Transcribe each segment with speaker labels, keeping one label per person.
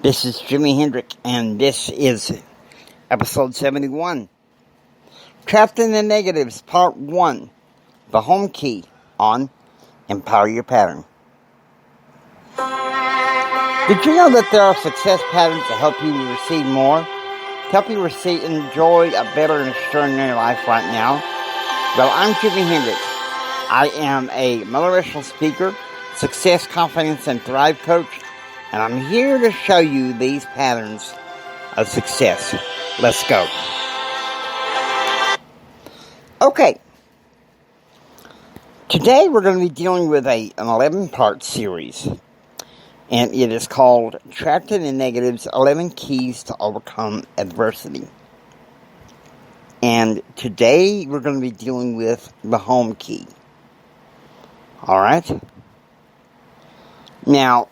Speaker 1: This is Jimi Hendrick, and this is episode 71. Trapped in the Negatives, part 1. The home key on Empower Your Pattern. Did you know that there are success patterns to help you receive more? To help you enjoy a better and extraordinary life right now? Well, I'm Jimi Hendrick. I am a motivational speaker, success, confidence, and thrive coach, and I'm here to show you these patterns of success. Let's go. Okay. Today we're going to be dealing with an 11-part series. And it is called Trapped in the Negatives, 11 Keys to Overcome Adversity. And today we're going to be dealing with the home key. Alright? Now,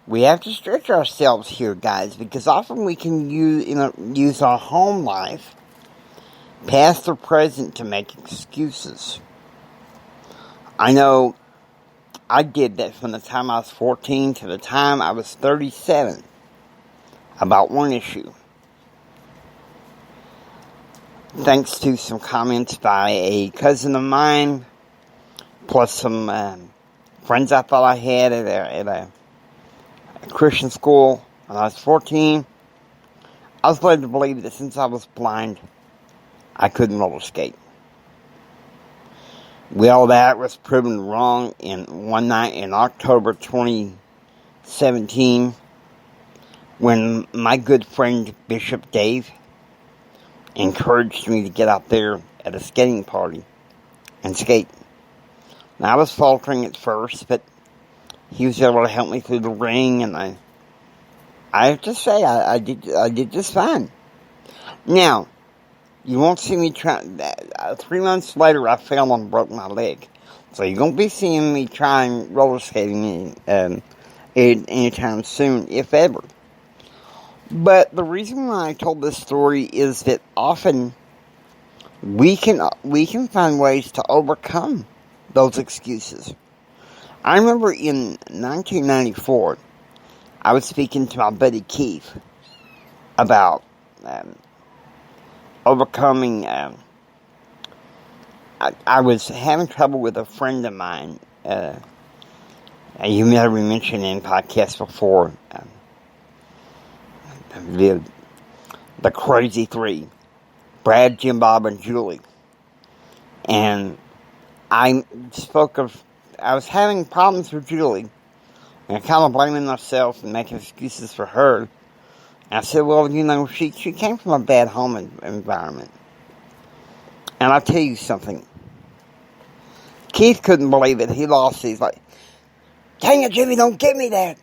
Speaker 1: we have to stretch ourselves here, guys, because often we can use our home life, past or present, to make excuses. I know I did that from the time I was 14 to the time I was 37 about one issue. Thanks to some comments by a cousin of mine, plus some friends I thought I had at a Christian school when I was 14, I was led to believe that since I was blind, I couldn't roller skate. Well, that was proven wrong in one night in October 2017 when my good friend Bishop Dave encouraged me to get out there at a skating party and skate. Now, I was faltering at first, but he was able to help me through the ring, and I have to say, I did just fine. Now, you won't see me try. 3 months later, I fell and broke my leg. So you won't be seeing me trying roller skating anytime soon, if ever. But the reason why I told this story is that often we can find ways to overcome those excuses. I remember in 1994, I was speaking to my buddy Keith about overcoming. I was having trouble with a friend of mine. You may have mentioned in podcasts before. The Crazy Three: Brad, Jim, Bob, and Julie. And I was having problems with Julie, and kind of blaming myself and making excuses for her. And I said, well, she came from a bad home environment. And I'll tell you something. Keith couldn't believe it. He lost. He's like, dang it, Jimmy, don't give me that.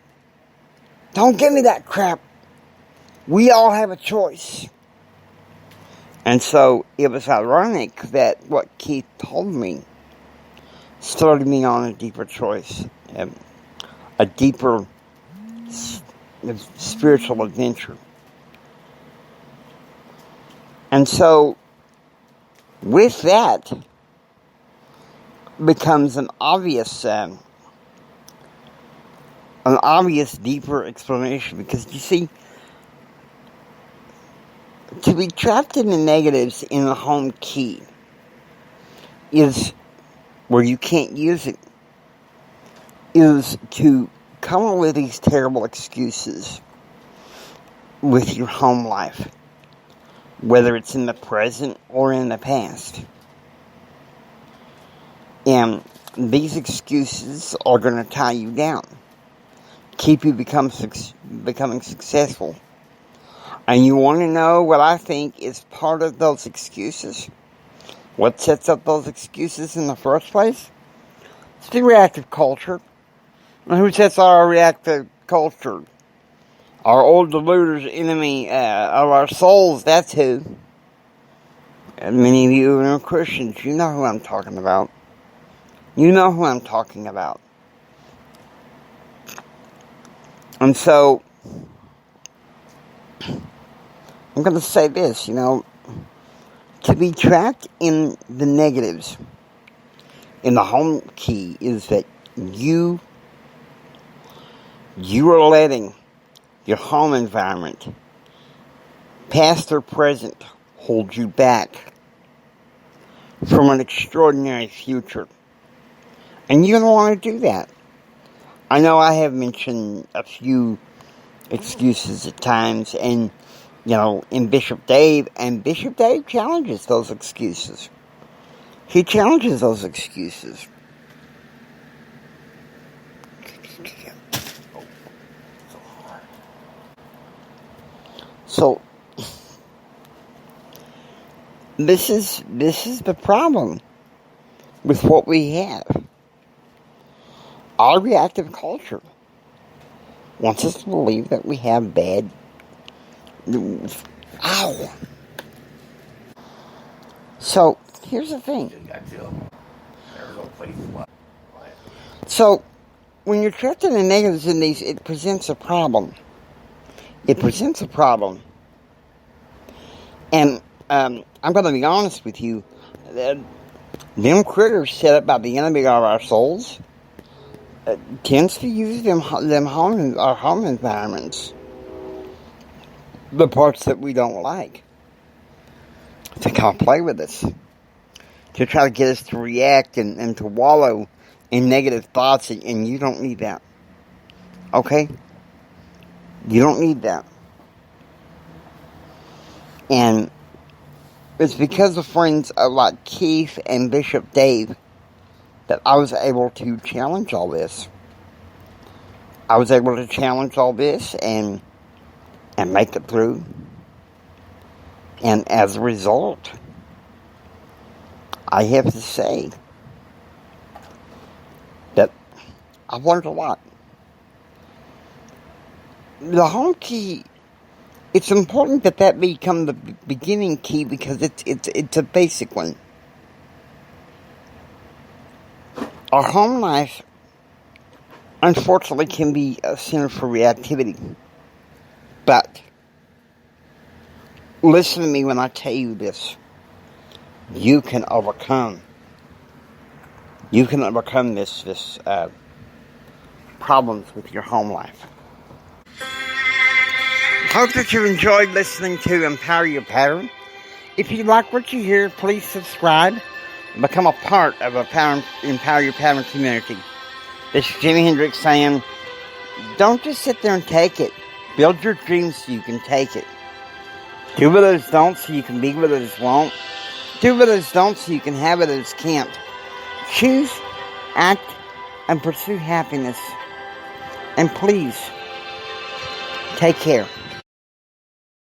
Speaker 1: Don't give me that crap. We all have a choice. And so it was ironic that what Keith told me started me on a deeper choice, a deeper spiritual adventure. And so, with that, becomes an obvious deeper explanation, because you see, to be trapped in the negatives in the home key is where you can't use it, is to come up with these terrible excuses with your home life, whether it's in the present or in the past. And these excuses are going to tie you down, keep you becoming successful. And you want to know what I think is part of those excuses? What sets up those excuses in the first place? It's the reactive culture. And who sets our reactive culture? Our old deluder's enemy of our souls, that's who. And many of you are Christians, you know who I'm talking about. You know who I'm talking about. And so, I'm going to say this, to be trapped in the negatives, in the home key, is that you are letting your home environment, past or present, holds you back from an extraordinary future. And you don't want to do that. I know I have mentioned a few excuses at times, and, in Bishop Dave, and Bishop Dave challenges those excuses. He challenges those excuses. So, this is the problem with what we have. Our reactive culture wants us to believe that we have bad news. Ow! So, here's the thing. So, when you're trapped in the negatives in these, it presents a problem. It presents a problem. And I'm going to be honest with you. Them critters set up by the enemy of our souls tends to use our home environments, the parts that we don't like, to kind of play with us, to try to get us to react and to wallow in negative thoughts, and you don't need that. Okay? You don't need that. And it's because of friends like Keith and Bishop Dave that I was able to challenge all this. I was able to challenge all this and make it through. And as a result, I have to say that I've learned a lot. The home key, it's important that become the beginning key because it's a basic one. Our home life, unfortunately, can be a center for reactivity. But listen to me when I tell you this. You can overcome. You can overcome this problems with your home life. Hope that you enjoyed listening to Empower Your Pattern. If you like what you hear, please subscribe and become a part of Empower Your Pattern community. This is Jimi Hendrix saying, don't just sit there and take it. Build your dreams so you can take it. Do what others don't so you can be what others won't. Do what others don't so you can have what others can't. Choose, act, and pursue happiness. And please, take care.